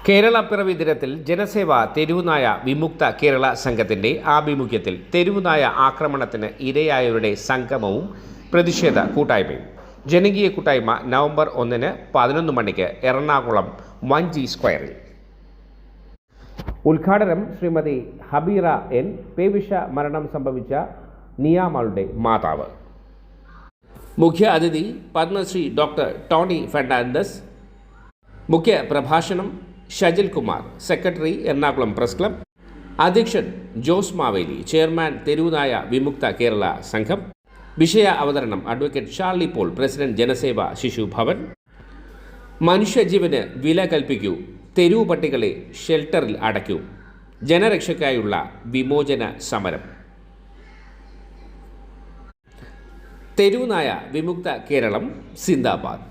കേരളപ്പിറവി ദിനത്തിൽ ജനസേവ തെരുവുനായ വിമുക്ത കേരള സംഘത്തിൻ്റെ ആഭിമുഖ്യത്തിൽ തെരുവുനായ ആക്രമണത്തിന് ഇരയായവരുടെ സംഗമവും പ്രതിഷേധ കൂട്ടായ്മയും. ജനകീയ കൂട്ടായ്മ നവംബർ 1 11 മണിക്ക് എറണാകുളം 1G സ്ക്വയറിൽ. ഉദ്ഘാടനം ശ്രീമതി ഹബീറ എൻ. പേവിഷ മരണം സംഭവിച്ച നിയാമളുടെ മാതാവ്. മുഖ്യ അതിഥി പത്മശ്രീ ഡോക്ടർ ടോണി ഫെർണാണ്ടസ്. മുഖ്യ പ്രഭാഷണം Shajil Kumar, secretary Ernakulam press club. അധ്യക്ഷൻ ജോസ് മാവേലി, ചെയർമാൻ തെരുവുനായ വിമുക്ത കേരള സംഘം. വിഷയ അവതരണം അഡ്വക്കേറ്റ് ഷാർലി പോൾ, പ്രസിഡന്റ് ജനസേവ ശിശു ഭവൻ. മനുഷ്യജീവന് വില കൽപ്പിക്കൂ, തെരുവു പട്ടികളെ ഷെൽട്ടറിൽ അടയ്ക്കൂ, ജനരക്ഷയ്ക്കായുള്ള വിമോചന സമരം. തെരുവുനായ വിമുക്ത കേരളം സിന്ദാബാദ്.